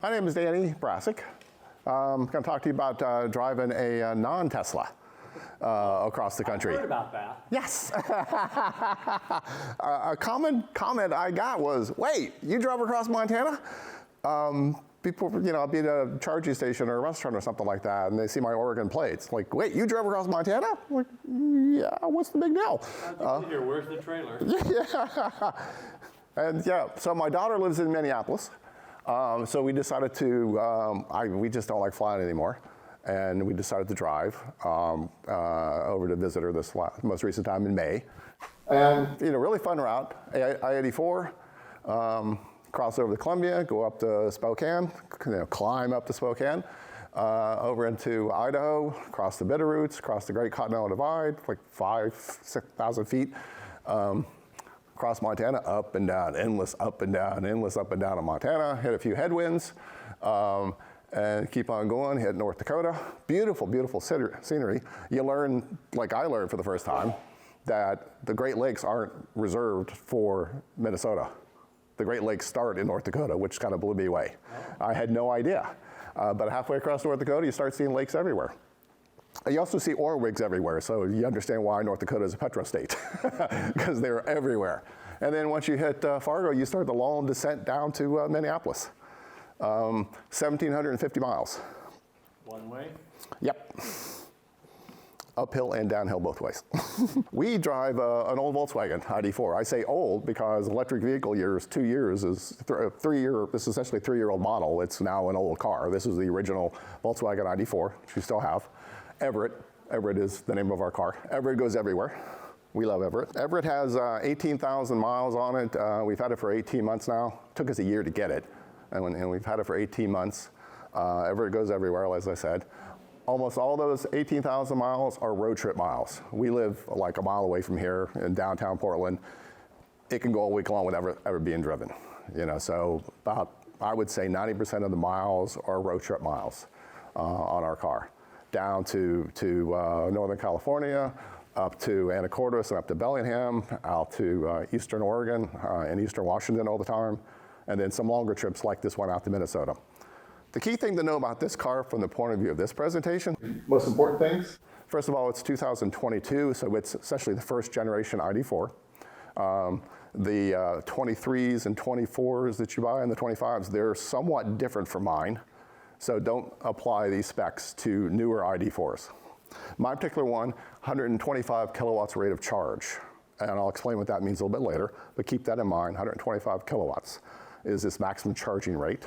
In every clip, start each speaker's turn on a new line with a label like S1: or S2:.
S1: My name is Danny Brasic. I'm going to talk to you about driving a non-Tesla across the country.
S2: I heard about that.
S1: Yes. A common comment I got was, wait, you drove across Montana? People, I'll be at a charging station or a restaurant or something like that, and they see my Oregon plates. Like, wait, you drove across Montana? I'm like, yeah, what's the big deal?
S2: Here, where's the trailer?
S1: Yeah. And yeah, so my daughter lives in Minneapolis. So we decided to, we just don't like flying anymore. And we decided to drive over to visit her this most recent time in May. And, really fun route, I-84, cross over to Columbia, go up to Spokane, climb up to Spokane, over into Idaho, cross the Bitterroots, cross the Great Continental Divide, like 6,000 feet. Across Montana, up and down, endless up and down in Montana, hit a few headwinds, and keep on going, hit North Dakota. Beautiful, beautiful scenery. You learn, like I learned for the first time, that the Great Lakes aren't reserved for Minnesota. The Great Lakes start in North Dakota, which kind of blew me away. I had no idea. But halfway across North Dakota, you start seeing lakes everywhere. You also see oil rigs everywhere, so you understand why North Dakota is a petro state, because they're everywhere. And then once you hit Fargo, you start the long descent down to Minneapolis, 1,750 miles.
S2: One way?
S1: Yep. Uphill and downhill both ways. We drive an old Volkswagen ID.4. I say old because electric vehicle years, 2 years is this is essentially a 3-year-old model. It's now an old car. This is the original Volkswagen ID.4, which we still have. Everett. Everett is the name of our car. Everett goes everywhere. We love Everett. Everett has 18,000 miles on it. We've had it for 18 months now. It took us a year to get it, and we've had it for 18 months. Everett goes everywhere, as I said. Almost all those 18,000 miles are road trip miles. We live like a mile away from here in downtown Portland. It can go all week long without ever being driven. So about, I would say 90% of the miles are road trip miles on our car. Down to Northern California, up to Anacortes and up to Bellingham, out to Eastern Oregon and Eastern Washington all the time, and then some longer trips like this one out to Minnesota. The key thing to know about this car from the point of view of this presentation, most important things, first of all, it's 2022, so it's essentially the first generation ID.4. The 23s and 24s that you buy and the 25s, they're somewhat different from mine. So don't apply these specs to newer ID.4s. My particular one, 125 kilowatts rate of charge. And I'll explain what that means a little bit later, but keep that in mind, 125 kilowatts is this maximum charging rate.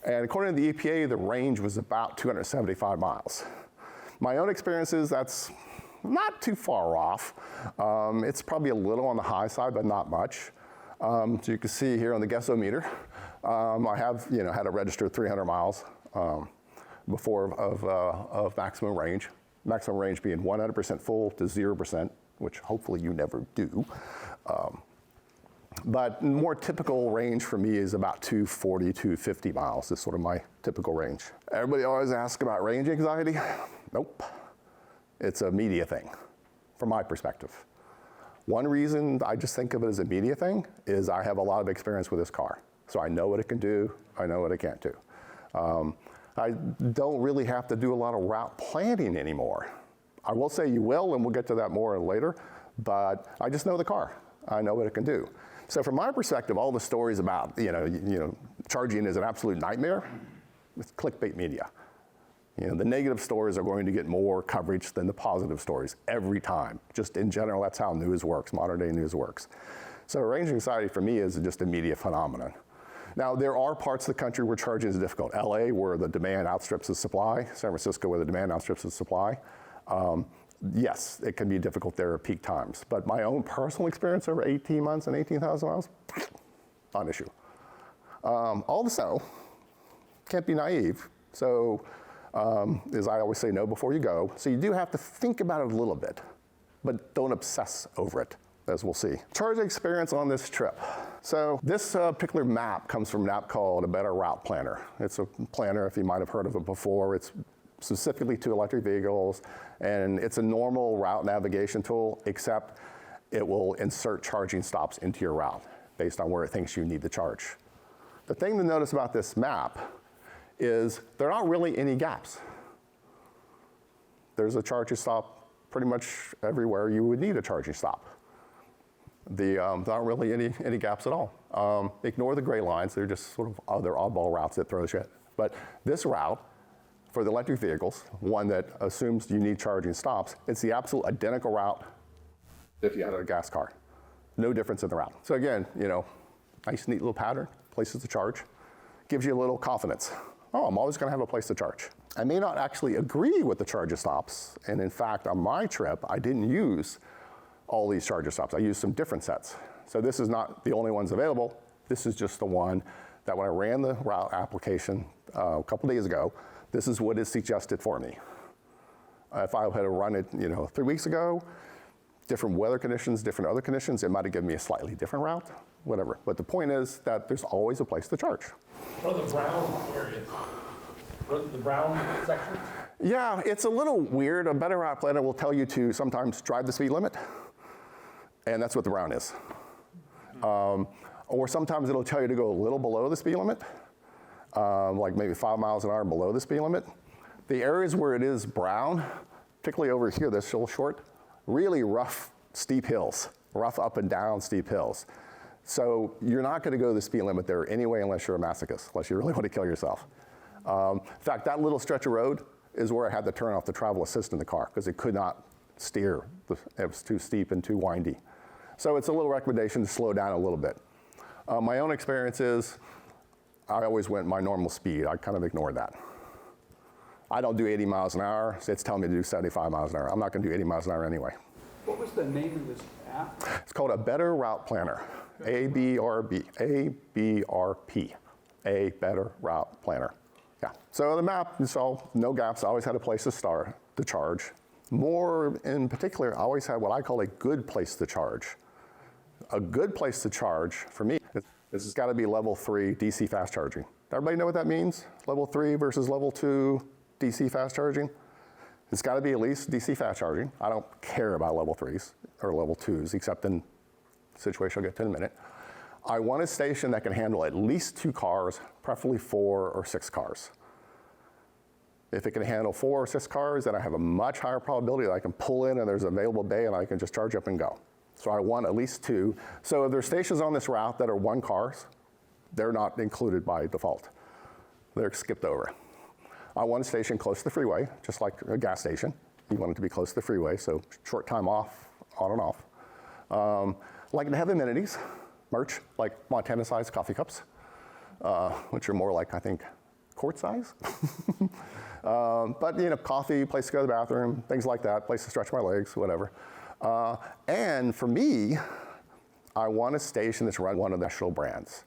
S1: And according to the EPA, the range was about 275 miles. My own experiences, that's not too far off. It's probably a little on the high side, but not much. So you can see here on the guessometer, I have had it registered 300 miles before of maximum range. Maximum range being 100% full to 0%, which hopefully you never do. But more typical range for me is about 240, 250 miles is sort of my typical range. Everybody always asks about range anxiety. Nope. It's a media thing, from my perspective. One reason I just think of it as a media thing is I have a lot of experience with this car. So I know what it can do, I know what it can't do. I don't really have to do a lot of route planning anymore. I will say you will, and we'll get to that more later, but I just know the car. I know what it can do. So from my perspective, all the stories about charging is an absolute nightmare, it's clickbait media. The negative stories are going to get more coverage than the positive stories every time. Just in general, that's how news works, modern day news works. So range anxiety for me is just a media phenomenon. Now, there are parts of the country where charging is difficult. LA, where the demand outstrips the supply. San Francisco, where the demand outstrips the supply. Yes, it can be difficult there at peak times. But my own personal experience over 18 months and 18,000 miles, not an issue. Also, can't be naive. So, as I always say, know before you go. So you do have to think about it a little bit, but don't obsess over it, as we'll see. Charging experience on this trip. So this particular map comes from an app called A Better Route Planner. It's a planner, if you might have heard of it before. It's specifically to electric vehicles, and it's a normal route navigation tool, except it will insert charging stops into your route based on where it thinks you need to charge. The thing to notice about this map is there aren't really any gaps. There's a charging stop pretty much everywhere you would need a charging stop. There aren't really any gaps at all. Ignore the gray lines, they're just sort of other oddball routes that throws you. But this route, for the electric vehicles, one that assumes you need charging stops, it's the absolute identical route if you had a gas car. No difference in the route. So again, nice, neat little pattern, places to charge. Gives you a little confidence. Oh, I'm always gonna have a place to charge. I may not actually agree with the charger stops, and in fact, on my trip, I didn't use all these charger stops. I used some different sets. So this is not the only ones available. This is just the one that when I ran the route application a couple days ago, this is what is suggested for me. If I had run it 3 weeks ago, different weather conditions, different other conditions, it might have given me a slightly different route, whatever. But the point is that there's always a place to charge.
S3: What are the brown areas? What are the brown sections?
S1: Yeah, it's a little weird. A better route planner will tell you to sometimes drive the speed limit, and that's what the brown is. Or sometimes it'll tell you to go a little below the speed limit, like maybe 5 miles an hour below the speed limit. The areas where it is brown, particularly over here, this little short, really rough, steep hills, rough up and down steep hills. So you're not gonna go the speed limit there anyway unless you're a masochist, unless you really want to kill yourself. In fact, that little stretch of road is where I had to turn off the travel assist in the car because it could not steer. It was too steep and too windy. So it's a little recommendation to slow down a little bit. My own experience is I always went my normal speed. I kind of ignored that. I don't do 80 miles an hour, so it's telling me to do 75 miles an hour. I'm not gonna do 80 miles an hour anyway.
S3: What was the name of this app?
S1: It's called a Better Route Planner, A-B-R-P, a Better Route Planner. Yeah, so the map, you saw no gaps, I always had a place to start, to charge. More in particular, I always had what I call a good place to charge. A good place to charge, for me, this has gotta be level 3 DC fast charging. Everybody know what that means? Level 3 versus level 2 DC fast charging? It's gotta be at least DC fast charging. I don't care about level 3s or level 2s, except in the situation I'll get to in a minute. I want a station that can handle at least 2 cars, preferably 4 or 6 cars. If it can handle 4 or 6 cars, then I have a much higher probability that I can pull in and there's an available bay and I can just charge up and go. So I want at least 2. So if there's stations on this route that are 1 cars, they're not included by default. They're skipped over. I want a station close to the freeway, just like a gas station. You want it to be close to the freeway, so short time off, on and off. Like to have amenities, merch, like Montana-sized coffee cups, which are more like, I think, quart size. But coffee, place to go to the bathroom, things like that, place to stretch my legs, whatever. And for me, I want a station that's run one of the national brands.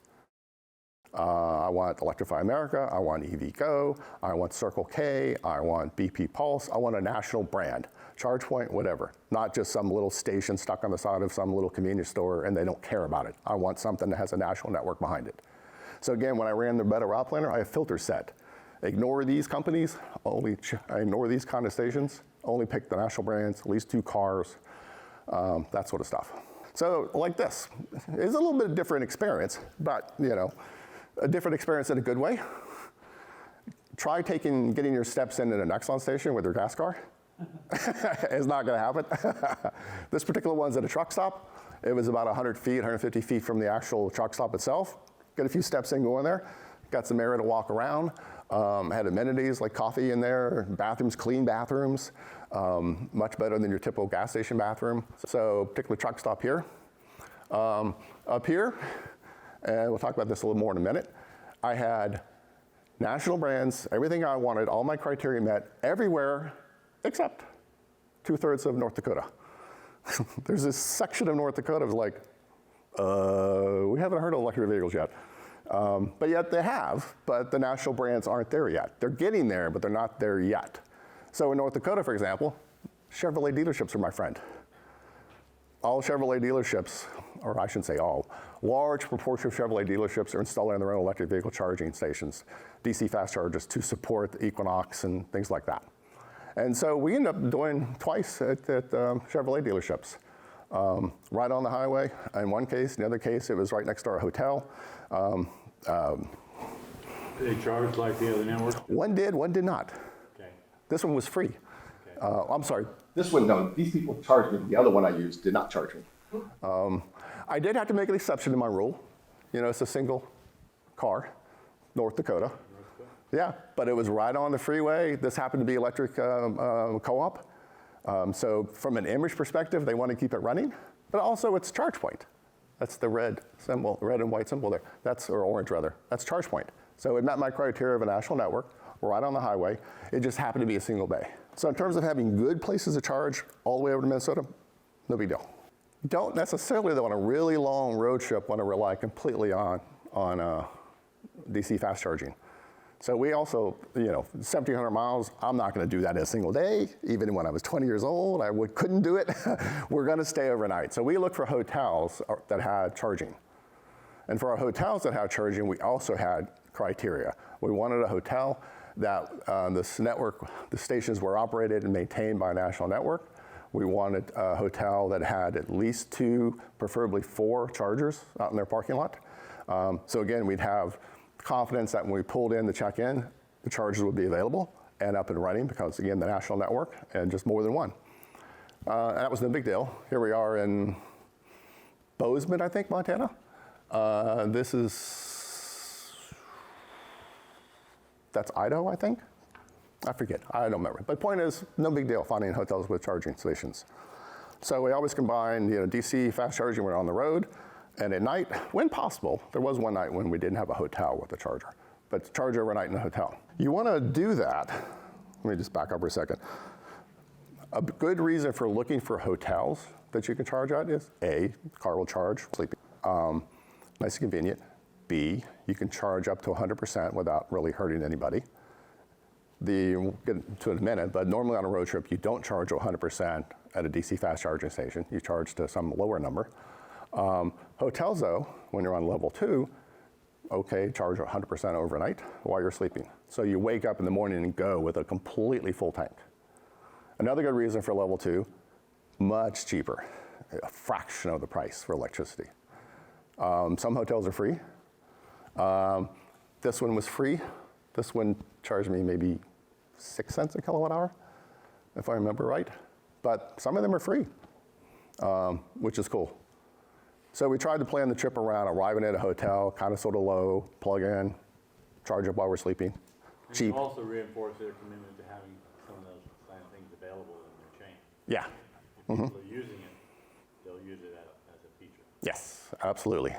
S1: I want Electrify America, I want EVgo, I want Circle K, I want BP Pulse, I want a national brand, ChargePoint, whatever. Not just some little station stuck on the side of some little convenience store and they don't care about it. I want something that has a national network behind it. So again, when I ran the Better Route Planner, I have filters set. Ignore these companies, ignore these kind of stations, only pick the national brands, at least 2 cars, that sort of stuff. So like this, it's a little bit different experience, but a different experience in a good way. Try getting your steps in an Exxon station with your gas car. It's not gonna happen. This particular one's at a truck stop. It was about 100 feet, 150 feet from the actual truck stop itself. Got a few steps in going there. Got some area to walk around. Had amenities like coffee in there, bathrooms, clean bathrooms, much better than your typical gas station bathroom. So particular truck stop here. Up here, and we'll talk about this a little more in a minute, I had national brands, everything I wanted, all my criteria met everywhere except 2/3 of North Dakota. There's this section of North Dakota was like, we haven't heard of electric vehicles yet. But yet they have, but the national brands aren't there yet. They're getting there, but they're not there yet. So in North Dakota, for example, Chevrolet dealerships are my friend. All Chevrolet dealerships, or I shouldn't say all, large proportion of Chevrolet dealerships are installing their own electric vehicle charging stations, DC fast chargers to support the Equinox and things like that. And so we ended up doing twice at Chevrolet dealerships. Right on the highway in one case, in the other case it was right next to our hotel.
S2: They charge like the other network?
S1: One did, one did not.
S2: Okay.
S1: This one was free.
S2: Okay.
S1: I'm sorry. This one, no, these people charged me. The other one I used did not charge me. I did have to make an exception to my rule. You know, it's a single car, North Dakota. Yeah, but it was right on the freeway. This happened to be electric co-op. So from an image perspective, they want to keep it running, but also it's charge point. That's the red symbol, red and white symbol there. That's, or orange rather. That's charge point. So it met my criteria of a national network, right on the highway. It just happened to be a single bay. So in terms of having good places to charge all the way over to Minnesota, no big deal. You don't necessarily, though, on a really long road trip want to rely completely on DC fast charging. So we also, 1,700 miles, I'm not going to do that in a single day. Even when I was 20 years old, I couldn't do it. We're going to stay overnight. So we look for hotels that had charging. And for our hotels that had charging, we also had criteria. We wanted a hotel that the stations were operated and maintained by a national network. We wanted a hotel that had at least 2, preferably 4 chargers out in their parking lot. So again, we'd have confidence that when we pulled in to check in, the chargers would be available and up and running because, again, the national network and just more than one. And that was no big deal. Here we are in Bozeman, I think, Montana. That's Idaho, I think. I forget, I don't remember. But point is, no big deal finding hotels with charging stations. So we always combine, DC fast charging when we're on the road, and at night, when possible, there was one night when we didn't have a hotel with a charger, but charge overnight in a hotel. You want to do that, let me just back up for a second. A good reason for looking for hotels that you can charge at is A, car will charge, sleeping, nice and convenient. B, you can charge up to 100% without really hurting anybody. We'll get to it in a minute, but normally on a road trip, you don't charge 100% at a DC fast charging station. You charge to some lower number. Hotels, though, when you're on level 2, okay, charge 100% overnight while you're sleeping. So you wake up in the morning and go with a completely full tank. Another good reason for level 2, much cheaper, a fraction of the price for electricity. Some hotels are free. This one was free. This one charged me maybe 6 cents a kilowatt hour, if I remember right. But some of them are free, which is cool. So we tried to plan the trip around arriving at a hotel, kind of sort of low, plug in, charge up while we're sleeping,
S2: And
S1: cheap.
S2: also reinforce their commitment to having some of those kind of things available in their chain.
S1: Yeah,
S2: If people are using it, they'll use it as a feature.
S1: yes, absolutely.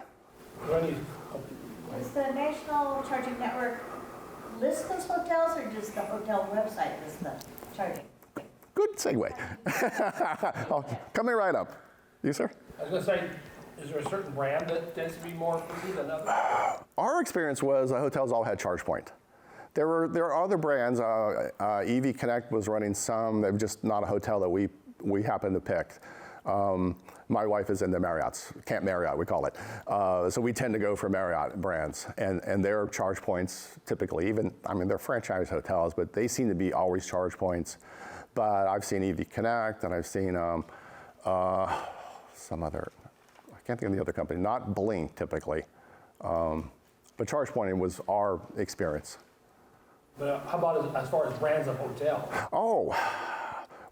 S4: Does the National Charging Network list those hotels, or does the hotel website list the charging?
S1: Good segue. Oh, coming right up. You, sir?
S3: I was going to say, is there a certain brand that tends to be more free than others?
S1: Our experience was the hotels all had charge point. There are other brands. EV Connect was running some. They're just not a hotel that we happened to pick. My wife is in the Marriott's, Camp Marriott, we call it. So we tend to go for Marriott brands, and their charge points typically, they're franchise hotels, but they seem to be always charge points. But I've seen EV Connect, and I've seen some other, I can't think of the other company, not Blink typically. But charge pointing was our experience.
S3: But how about as far as brands of hotel?
S1: Oh,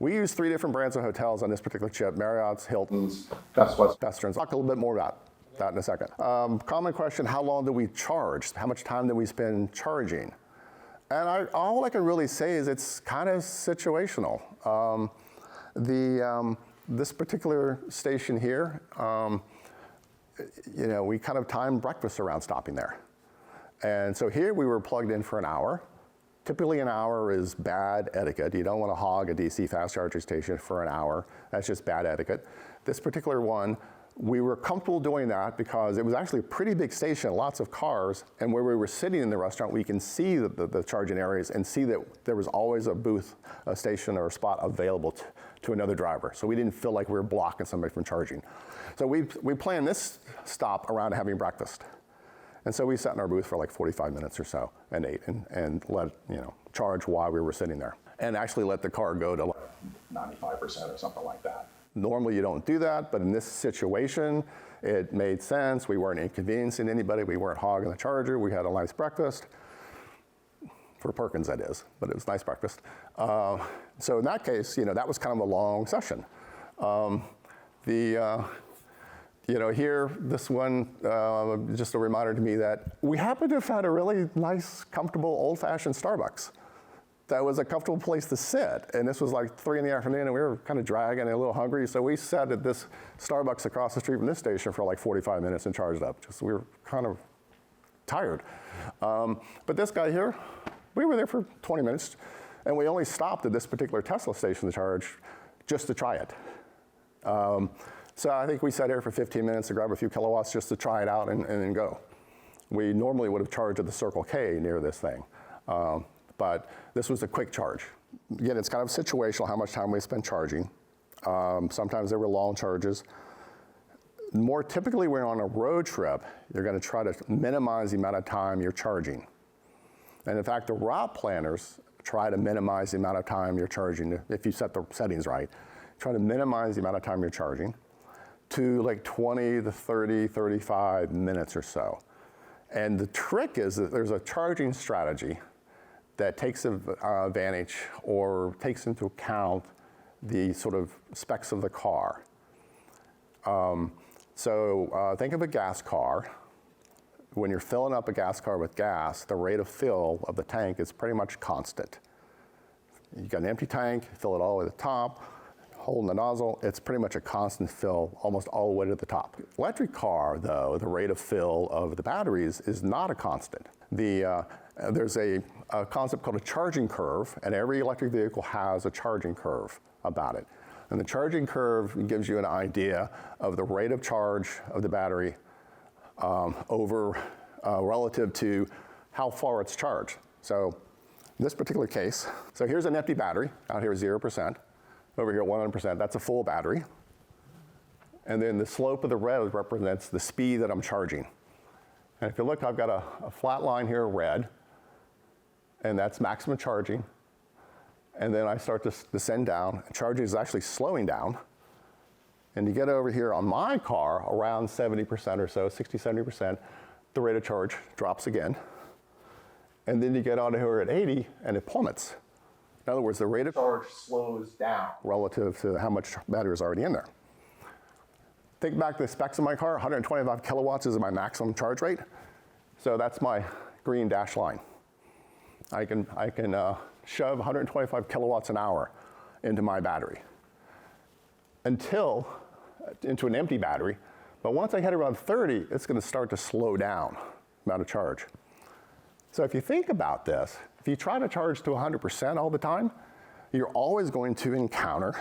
S1: we use 3 different brands of hotels on this particular trip: Marriott's, Hilton's, Best Western's. Talk a little bit more about that in a second. Common question: how long do we charge? How much time do we spend charging? And all I can really say is it's kind of situational. This particular station here, we kind of timed breakfast around stopping there. And so here we were plugged in for an hour. Typically an hour is bad etiquette. You don't want to hog a DC fast charging station for an hour. That's just bad etiquette. This particular one, we were comfortable doing that because it was actually a pretty big station, lots of cars, and where we were sitting in the restaurant, we can see the charging areas and see that there was always a booth, a station, or a spot available to another driver. So we didn't feel like we were blocking somebody from charging. So we planned this stop around having breakfast. And so we sat in our booth for like 45 minutes or so and ate and let, charge while we were sitting there. And actually let the car go to like 95% or something like that. Normally you don't do that, but in this situation, it made sense. We weren't inconveniencing anybody. We weren't hogging the charger. We had a nice breakfast. For Perkins, that is, but it was a nice breakfast. So in that case, that was kind of a long session. Here, this one, just a reminder to me that we happen to have had a really nice, comfortable, old-fashioned Starbucks. That was a comfortable place to sit, and this was like 3 in the afternoon, and we were kind of dragging and a little hungry, so we sat at this Starbucks across the street from this station for like 45 minutes and charged up. Just we were kind of tired. But this guy here, we were there for 20 minutes, and we only stopped at this particular Tesla station to charge just to try it. So I think we sat here for 15 minutes to grab a few kilowatts just to try it out and then go. We normally would have charged at the Circle K near this thing. But this was a quick charge. Again, it's kind of situational how much time we spend charging. Sometimes there were long charges. More typically, when you're on a road trip, you're going to try to minimize the amount of time you're charging. And in fact, the route planners try to minimize the amount of time you're charging, if you set the settings right. Try to minimize the amount of time you're charging to like 20 to 30, 35 minutes or so. And the trick is that there's a charging strategy that takes advantage or takes into account the sort of specs of the car. Think of a gas car. When you're filling up a gas car with gas, the rate of fill of the tank is pretty much constant. You got an empty tank, fill it all the way to the top, holding the nozzle, it's pretty much a constant fill almost all the way to the top. Electric car, though, the rate of fill of the batteries is not a constant. There's a concept called a charging curve, and every electric vehicle has a charging curve about it. And the charging curve gives you an idea of the rate of charge of the battery relative to how far it's charged. So in this particular case, so here's an empty battery, out here 0%, over here 100%, that's a full battery. And then the slope of the red represents the speed that I'm charging. And if you look, I've got a flat line here, red, and that's maximum charging. And then I start to descend down. Charging is actually slowing down. And you get over here on my car, around 70% or so, 60, 70%, the rate of charge drops again. And then you get out here at 80, and it plummets. In other words, the rate of charge slows down relative to how much battery is already in there. Think back to the specs of my car, 125 kilowatts is my maximum charge rate. So that's my green dash line. I can shove 125 kilowatts an hour into my battery into an empty battery. But once I hit around 30, it's going to start to slow down the amount of charge. So if you think about this, if you try to charge to 100% all the time, you're always going to encounter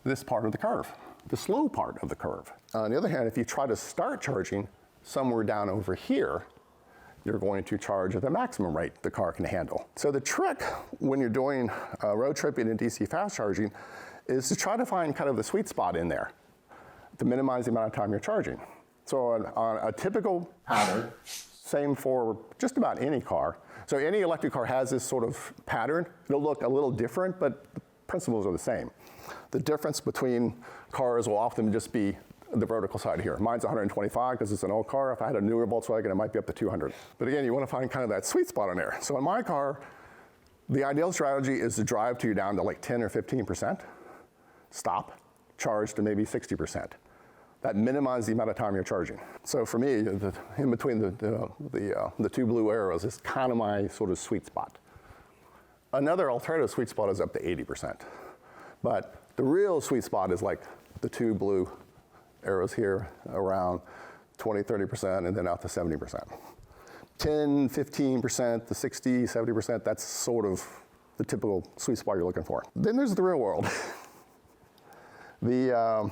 S1: this part of the curve, the slow part of the curve. On the other hand, if you try to start charging somewhere down over here, you're going to charge at the maximum rate the car can handle. So the trick when you're doing road tripping and DC fast charging is to try to find kind of the sweet spot in there to minimize the amount of time you're charging. So on a typical pattern, same for just about any car. So any electric car has this sort of pattern. It'll look a little different, but the principles are the same. The difference between cars will often just be the vertical side here. Mine's 125 because it's an old car. If I had a newer Volkswagen, it might be up to 200. But again, you want to find kind of that sweet spot in there. So in my car, the ideal strategy is to drive to you down to like 10 or 15%, stop, charge to maybe 60%. That minimizes the amount of time you're charging. So for me, in between the two blue arrows is kind of my sort of sweet spot. Another alternative sweet spot is up to 80%. But the real sweet spot is like the two blue arrows here around 20, 30%, and then out to 70%. 10, 15% to 60, 70%, that's sort of the typical sweet spot you're looking for. Then there's the real world. The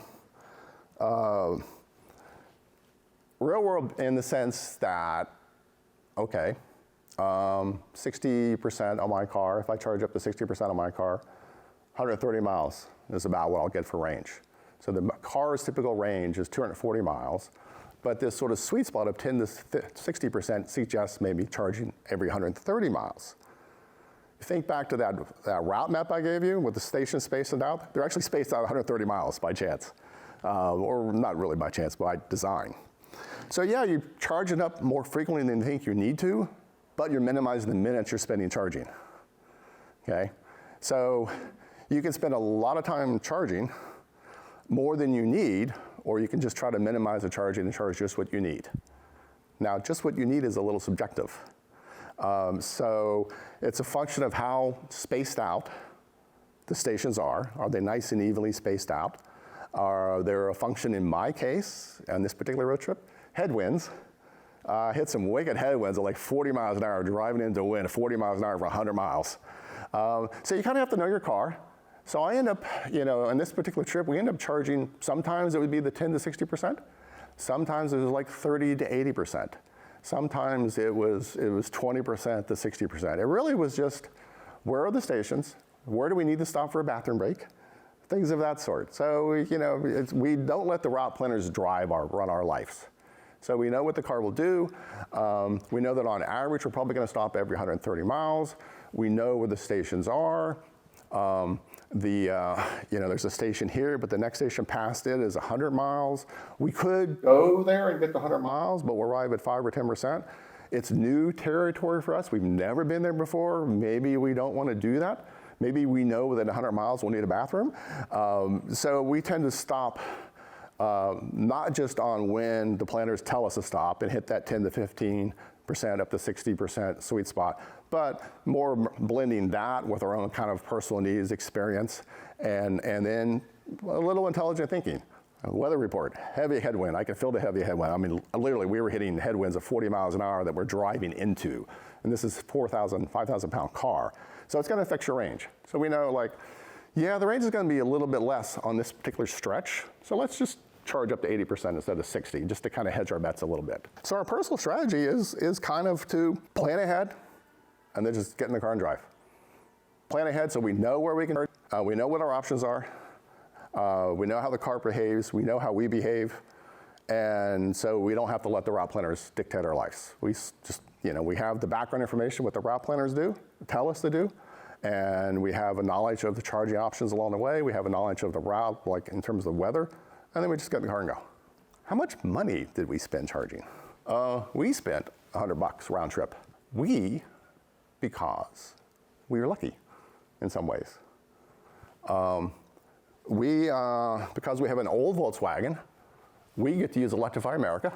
S1: real world in the sense that, okay, 60% on my car, if I charge up to 60% on my car, 130 miles is about what I'll get for range. So the car's typical range is 240 miles, but this sort of sweet spot of 10 to 60% suggests maybe charging every 130 miles. Think back to that route map I gave you with the stations spaced out. They're actually spaced out 130 miles by chance, or not really by chance, by design. So yeah, you're charging up more frequently than you think you need to, but you're minimizing the minutes you're spending charging. Okay, so you can spend a lot of time charging, more than you need, or you can just try to minimize the charging and charge just what you need. Now, just what you need is a little subjective. So it's a function of how spaced out the stations are. Are they nice and evenly spaced out? Are they a function, in my case, on this particular road trip, headwinds. Hit some wicked headwinds at like 40 miles an hour, driving into wind, 40 miles an hour for 100 miles. So you kind of have to know your car. So I end up, on this particular trip, we end up charging, sometimes it would be the 10 to 60%. Sometimes it was like 30 to 80%. Sometimes it was 20% to 60%. It really was just, where are the stations? Where do we need to stop for a bathroom break? Things of that sort. So, we don't let the route planners run our lives. So we know what the car will do. We know that on average, we're probably going to stop every 130 miles. We know where the stations are. There's a station here, but the next station past it is 100 miles. We could go there and get the 100 miles, but we'll arrive at 5 or 10%. It's new territory for us. We've never been there before. Maybe we don't want to do that. Maybe we know within 100 miles we'll need a bathroom. So we tend to stop not just on when the planners tell us to stop and hit that 10 to 15% up to 60% sweet spot, but more blending that with our own kind of personal needs experience, and then a little intelligent thinking. Weather report, heavy headwind. I can feel the heavy headwind. I mean, literally, we were hitting headwinds of 40 miles an hour that we're driving into, and this is 4,000, 5,000 pound car. So it's going to affect your range. So we know, the range is going to be a little bit less on this particular stretch. So let's just charge up to 80% instead of 60, just to kind of hedge our bets a little bit. So our personal strategy is kind of to plan ahead and then just get in the car and drive. Plan ahead so we know where we can charge, we know what our options are, we know how the car behaves, we know how we behave, and so we don't have to let the route planners dictate our lives. We just, we have the background information, what the route planners tell us to do, and we have a knowledge of the charging options along the way, we have a knowledge of the route, like in terms of the weather, and then we just get in the car and go. How much money did we spend charging? We spent $100 round trip. Because we were lucky in some ways. Because we have an old Volkswagen, we get to use Electrify America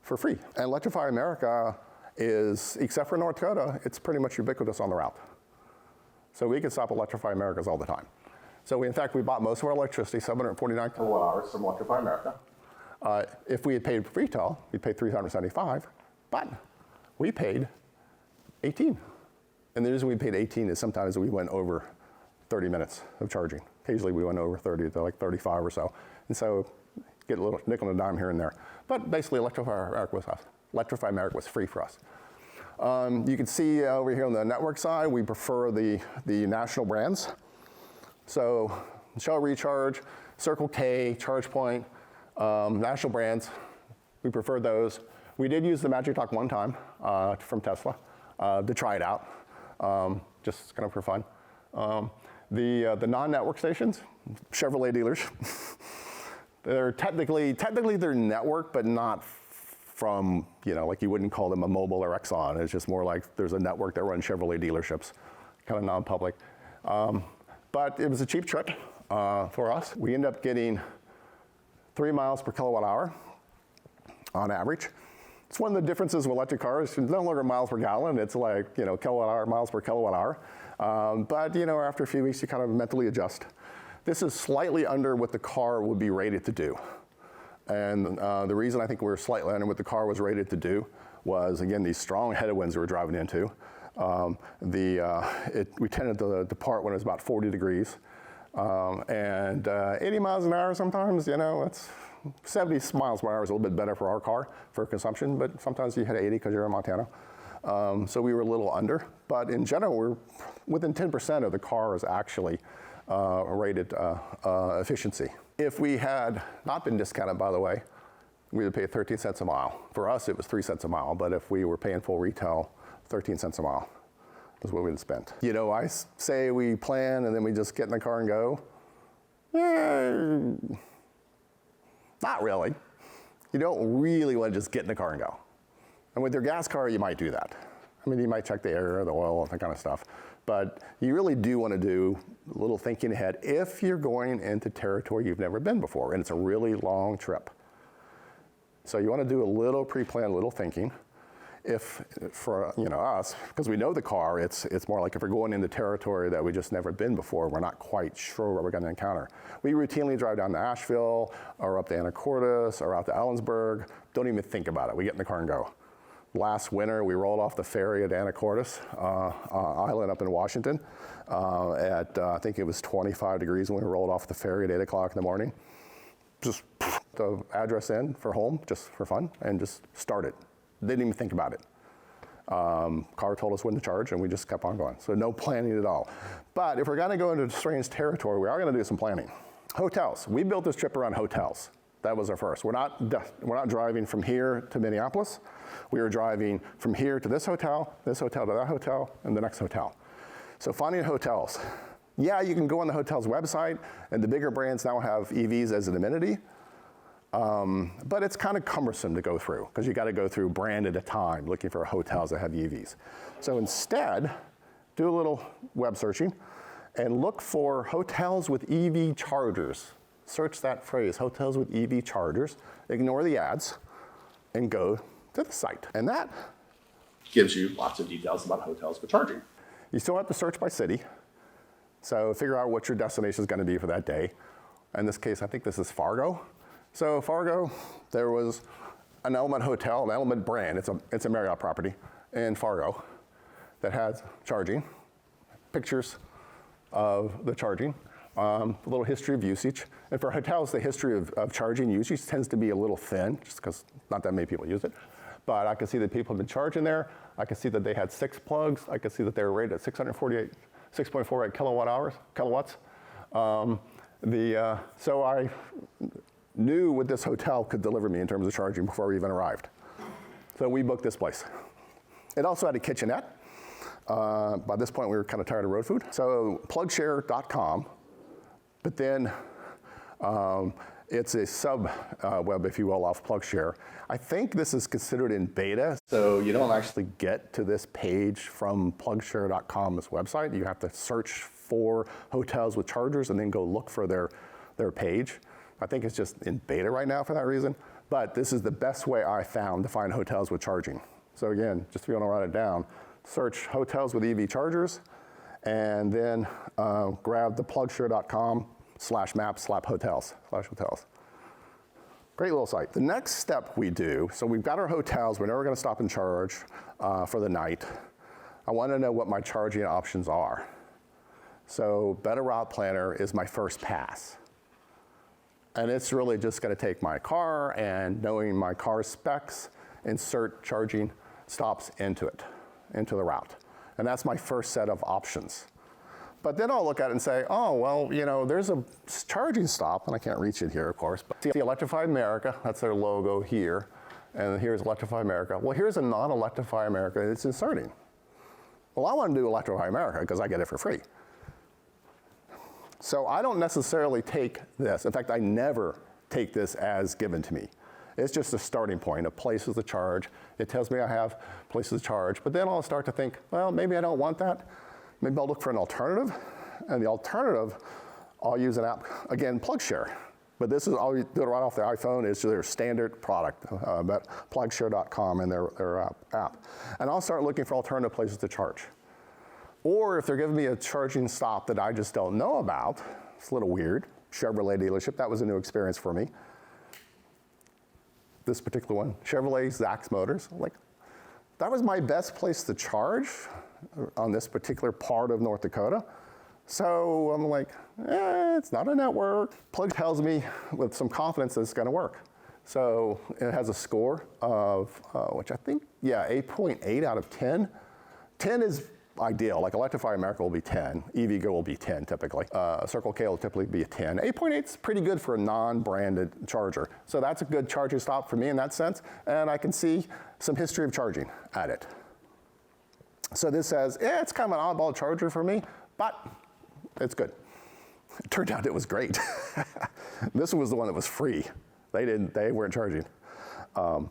S1: for free. And Electrify America is, except for North Dakota, it's pretty much ubiquitous on the route. So we can stop Electrify Americas all the time. So in fact, we bought most of our electricity, 749 kilowatt hours from Electrify America. If we had paid retail, we'd pay $375, but we paid 18. And the reason we paid 18 is sometimes we went over 30 minutes of charging. Occasionally we went over 30 to like 35 or so. And so get a little nickel and a dime here and there. But basically Electrify America was free for us. You can see over here on the network side, we prefer the national brands. So Shell Recharge, Circle K, ChargePoint, national brands, we prefer those. We did use the Magic Talk one time from Tesla to try it out, just kind of for fun. The non-network stations, Chevrolet dealers, they're technically they're network, but not from, like you wouldn't call them a Mobil or Exxon. It's just more like there's a network that runs Chevrolet dealerships, kind of non-public. But it was a cheap trip for us. We ended up getting 3 miles per kilowatt hour on average. It's one of the differences with electric cars. It's no longer miles per gallon. It's like, kilowatt hour, miles per kilowatt hour. But, after a few weeks, you kind of mentally adjust. This is slightly under what the car would be rated to do. And the reason I think we were slightly under what the car was rated to do was, again, these strong headwinds we were driving into. We tended to depart when it was about 40 degrees. And 80 miles an hour sometimes, it's 70 miles per hour is a little bit better for our car for consumption, but sometimes you hit 80 because you're in Montana. So we were a little under, but in general, we're within 10% of the car is actually rated efficiency. If we had not been discounted, by the way, we would pay 13 cents a mile. For us, it was 3 cents a mile, but if we were paying full retail, 13 cents a mile. is what we'd spent. You know, say we plan and then we just get in the car and go. Not really. You don't really want to just get in the car and go. And with your gas car, you might do that. I mean, you might check the air, the oil, that kind of stuff. But you really do want to do a little thinking ahead if you're going into territory you've never been before, and it's a really long trip. So you want to do a little pre-planned, a little thinking. If, for us, because we know the car, it's more like if we're going into territory that we just never been before, we're not quite sure what we're going to encounter. We routinely drive down to Asheville, or up to Anacortes, or out to Ellensburg. Don't even think about it. We get in the car and go. Last winter, we rolled off the ferry at Anacortes Island up in Washington I think it was 25 degrees when we rolled off the ferry at 8 o'clock in the morning. Just put the address in for home, just for fun, and just started. Didn't even think about it. Car told us when to charge, and we just kept on going. So no planning at all. But if we're going to go into strange territory, we are going to do some planning. Hotels. We built this trip around hotels. That was our first. We're not driving from here to Minneapolis. We were driving from here to this hotel to that hotel, and the next hotel. So finding hotels. Yeah, you can go on the hotel's website, and the bigger brands now have EVs as an amenity. But it's kind of cumbersome to go through because you got to go through brand at a time looking for hotels that have EVs. So instead, do a little web searching and look for hotels with EV chargers. Search that phrase, hotels with EV chargers. Ignore the ads and go to the site. And that gives you lots of details about hotels with charging. You still have to search by city. So figure out what your destination is going to be for that day. In this case, I think this is Fargo. So Fargo, there was an Element hotel, an Element brand, it's a Marriott property in Fargo that has charging, pictures of the charging, a little history of usage. And for hotels, the history of charging usage tends to be a little thin, just because not that many people use it. But I can see that people have been charging there. I can see that they had 6 plugs. I can see that they were rated at 6.48 kilowatts. So I knew what this hotel could deliver me in terms of charging before we even arrived. So we booked this place. It also had a kitchenette. By this point, we were kind of tired of road food. So plugshare.com, but then it's a sub-web, if you will, off PlugShare. I think this is considered in beta, so you don't actually get to this page from plugshare.com's website. You have to search for hotels with chargers and then go look for their page. I think it's just in beta right now for that reason, but this is the best way I found to find hotels with charging. So again, just if you want to write it down, search hotels with EV chargers, and then grab the plugshare.com/maps/hotels. Great little site. The next step we do, so we've got our hotels, we're never going to stop and charge for the night. I want to know what my charging options are. So Better Route Planner is my first pass. And it's really just going to take my car and knowing my car's specs, insert charging stops into the route. And that's my first set of options. But then I'll look at it and say, oh, well, there's a charging stop, and I can't reach it here, of course, but see Electrify America, that's their logo here, and here's Electrify America. Well, here's a non-Electrify America it's inserting. Well, I want to do Electrify America because I get it for free. So I don't necessarily take this. In fact, I never take this as given to me. It's just a starting point of places to charge. It tells me I have places to charge, but then I'll start to think, well, maybe I don't want that. Maybe I'll look for an alternative. And the alternative, I'll use an app, again, PlugShare. But this is, I'll do it right off the iPhone. It's their standard product, plugshare.com and their app. And I'll start looking for alternative places to charge. Or if they're giving me a charging stop that I just don't know about, it's a little weird. Chevrolet dealership, that was a new experience for me. This particular one, Chevrolet Zax Motors. That was my best place to charge on this particular part of North Dakota. So I'm like, it's not a network. Plug tells me with some confidence that it's going to work. So it has a score of, which I think, 8.8 out of 10. 10 is ideal, like Electrify America will be 10, EVgo will be 10 typically, Circle K will typically be a 10. 8.8 is pretty good for a non-branded charger. So that's a good charging stop for me in that sense, and I can see some history of charging at it. So this says, yeah, it's kind of an oddball charger for me, but it's good. It turned out it was great. This one was the one that was free. They weren't charging. And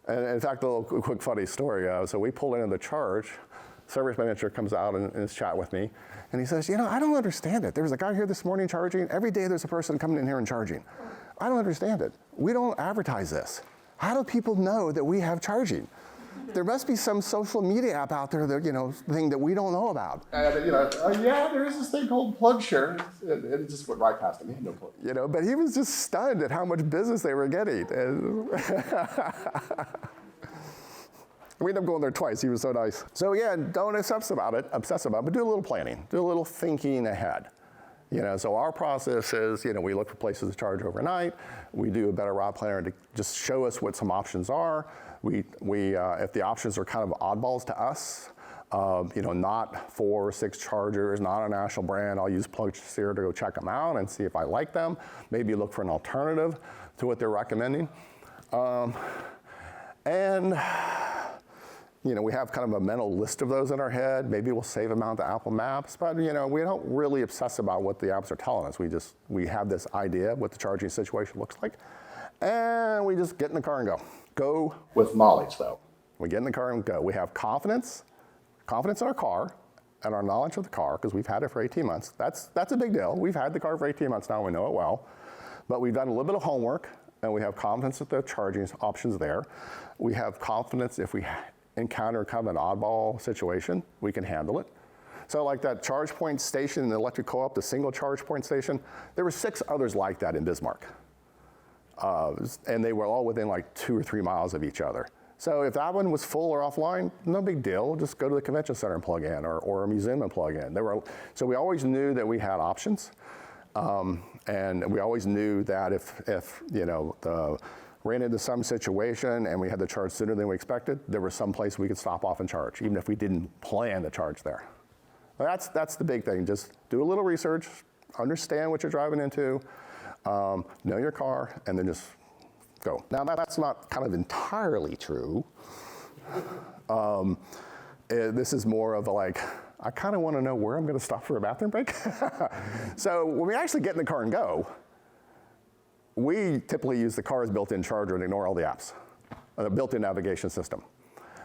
S1: in fact, a little quick funny story. So we pulled into the charge. Service manager comes out and is chatting with me, and he says, I don't understand it. There was a guy here this morning charging. Every day there's a person coming in here and charging. I don't understand it. We don't advertise this. How do people know that we have charging? There must be some social media app out there that, thing that we don't know about.
S5: Yeah, there is this thing called PlugShare. It just went right past him. He had no clue.
S1: But he was just stunned at how much business they were getting. We ended up going there twice. He was so nice. So yeah, don't obsess about it, but do a little planning. Do a little thinking ahead. So our process is, we look for places to charge overnight. We do a better route planner to just show us what some options are. We if the options are kind of oddballs to us, not 4 or 6 chargers, not a national brand, I'll use PlugShare to go check them out and see if I like them. Maybe look for an alternative to what they're recommending. We have kind of a mental list of those in our head. Maybe we'll save them out to Apple Maps, but we don't really obsess about what the apps are telling us. We have this idea of what the charging situation looks like, and we just get in the car and go. Go
S5: With mileage, though.
S1: We get in the car and go. We have confidence in our car and our knowledge of the car, because we've had it for 18 months. That's a big deal. We've had the car for 18 months now, we know it well. But we've done a little bit of homework, and we have confidence that the charging options there. We have confidence if we encounter kind of an oddball situation, we can handle it. So like that charge point station in the electric co-op, the single charge point station, there were 6 others like that in Bismarck. And they were all within like 2 or 3 miles of each other. So if that one was full or offline, no big deal. Just go to the convention center and plug in, or a museum and plug in. So we always knew that we had options. And we always knew that if ran into some situation and we had to charge sooner than we expected, there was some place we could stop off and charge, even if we didn't plan to charge there. That's the big thing. Just do a little research, understand what you're driving into, know your car, and then just go. Now that's not kind of entirely true. This is more of I kind of want to know where I'm going to stop for a bathroom break. So when we actually get in the car and go, we typically use the car's built-in charger and ignore all the apps, the built-in navigation system.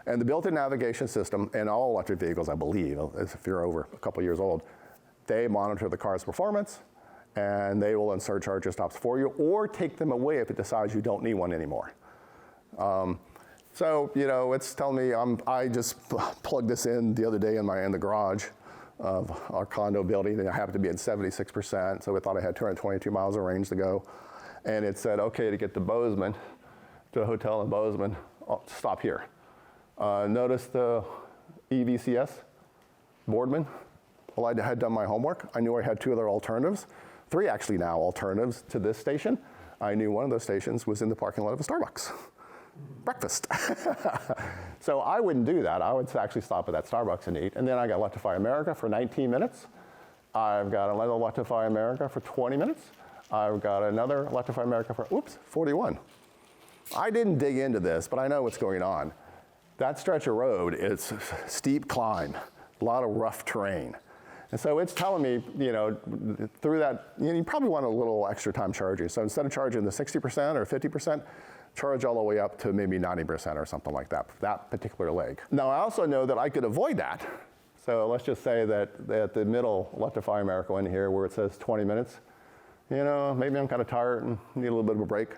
S1: And the built-in navigation system in all electric vehicles, I believe, if you're over a couple years old, they monitor the car's performance, and they will insert charger stops for you or take them away if it decides you don't need one anymore. So it's telling me I just plugged this in the other day in the garage of our condo building, and I happened to be at 76%, so we thought I had 222 miles of range to go. And it said, okay, to get to Bozeman, to a hotel in Bozeman, stop here. Notice the EVCS, Boardman. Well, I had done my homework. I knew I had 2 other alternatives, 3 actually now alternatives to this station. I knew one of those stations was in the parking lot of a Starbucks. Breakfast. So I wouldn't do that. I would actually stop at that Starbucks and eat. And then I got Electrify America for 19 minutes. I've got another Electrify America for 20 minutes. I've got another Electrify America for, 41. I didn't dig into this, but I know what's going on. That stretch of road is steep climb, a lot of rough terrain. And so it's telling me, through that, you probably want a little extra time charging. So instead of charging the 60% or 50%, charge all the way up to maybe 90% or something like that particular leg. Now, I also know that I could avoid that. So let's just say that at the middle Electrify America in here where it says 20 minutes, maybe I'm kind of tired and need a little bit of a break.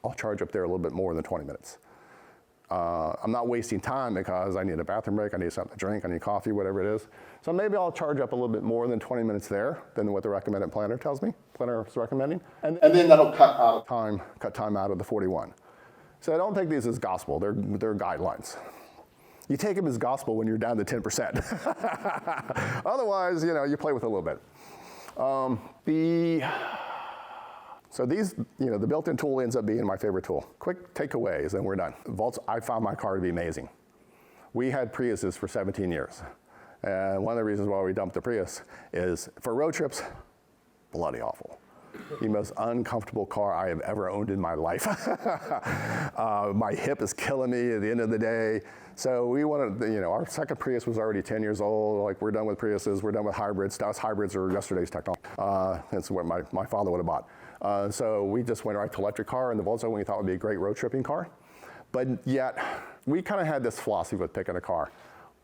S1: I'll charge up there a little bit more than 20 minutes. I'm not wasting time because I need a bathroom break, I need something to drink, I need coffee, whatever it is. So maybe I'll charge up a little bit more than 20 minutes there than what the recommended planner tells me, planner is recommending. And
S5: then that'll cut
S1: time out of the 41. So I don't take these as gospel, they're guidelines. You take them as gospel when you're down to 10%. Otherwise, you play with it a little bit. So these, the built-in tool ends up being my favorite tool. Quick takeaways, and we're done. I found my car to be amazing. We had Priuses for 17 years. And one of the reasons why we dumped the Prius is for road trips, bloody awful. The most uncomfortable car I have ever owned in my life. My hip is killing me at the end of the day. So we wanted, our second Prius was already 10 years old. Like, we're done with Priuses, we're done with hybrids. Now hybrids are yesterday's technology. That's what my father would have bought. So we just went right to electric car, and the Volkswagen we thought would be a great road tripping car. But yet, we kind of had this philosophy with picking a car.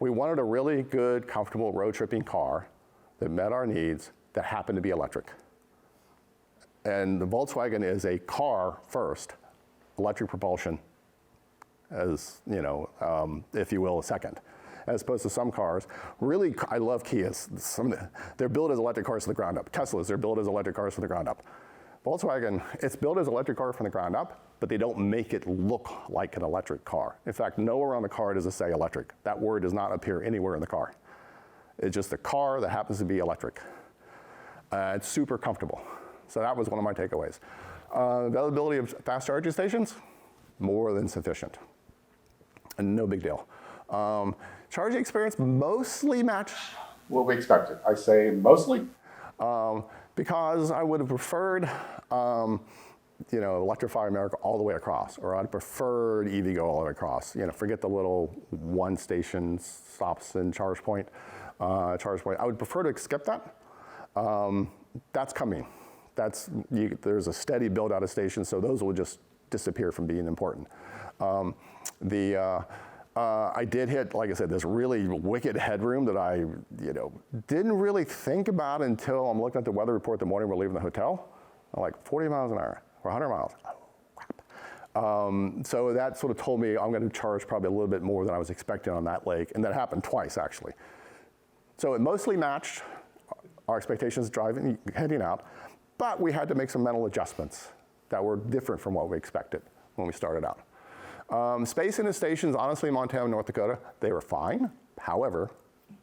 S1: We wanted a really good, comfortable road tripping car that met our needs, that happened to be electric. And the Volkswagen is a car first, electric propulsion as, if you will, a second. As opposed to some cars. Really, I love Kias. They're built as electric cars from the ground up. Teslas, they're built as electric cars from the ground up. Volkswagen, it's built as an electric car from the ground up, but they don't make it look like an electric car. In fact, nowhere on the car does it say electric. That word does not appear anywhere in the car. It's just a car that happens to be electric. It's super comfortable. So that was one of my takeaways. Availability of fast charging stations, more than sufficient. And no big deal. Charging experience mostly matched
S5: What we expected. I say mostly.
S1: because I would have preferred, Electrify America all the way across, or I'd preferred EVgo all the way across. Forget the little one station stops and charge point. I would prefer to skip that. That's coming. There's a steady build out of stations, so those will just disappear from being important. I did hit, like I said, this really wicked headroom that I, didn't really think about until I'm looking at the weather report the morning we're leaving the hotel. I'm like 40 miles an hour or 100 miles. Oh, crap. So that sort of told me I'm going to charge probably a little bit more than I was expecting on that lake, and that happened twice actually. So it mostly matched our expectations heading out, but we had to make some mental adjustments that were different from what we expected when we started out. Space in the stations, honestly, Montana and North Dakota, they were fine. However,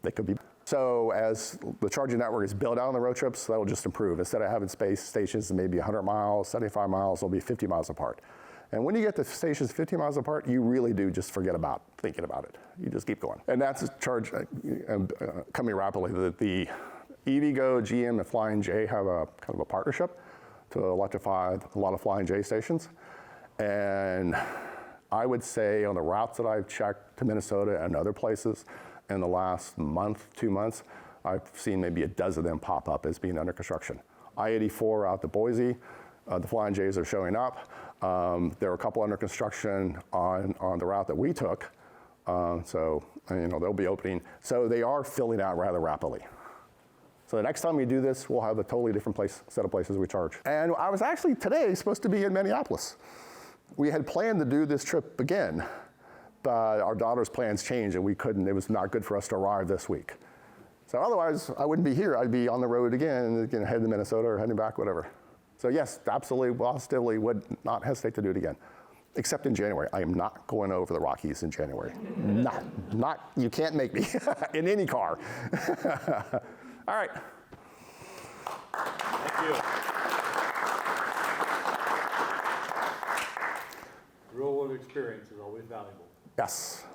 S1: they could be. So as the charging network is built out on the road trips, that'll just improve. Instead of having space stations maybe 100 miles, 75 miles, they'll be 50 miles apart. And when you get the stations 50 miles apart, you really do just forget about thinking about it. You just keep going. And that's charge coming rapidly. The EVgo, GM, and Flying J have a kind of a partnership to electrify a lot of Flying J stations. And I would say on the routes that I've checked to Minnesota and other places in the last month, 2 months, I've seen maybe a dozen of them pop up as being under construction. I-84 out to Boise, the Flying J's are showing up. There are a couple under construction on the route that we took. So they'll be opening. So they are filling out rather rapidly. So the next time we do this, we'll have a totally different set of places we charge. And I was actually today supposed to be in Minneapolis. We had planned to do this trip again, but our daughter's plans changed and we couldn't. It was not good for us to arrive this week. So otherwise, I wouldn't be here. I'd be on the road again, heading to Minnesota or heading back, whatever. So yes, absolutely, positively would not hesitate to do it again. Except in January. I am not going over the Rockies in January. Not, you can't make me in any car. All right.
S2: Thank you. Real world experience is always valuable.
S1: Yes.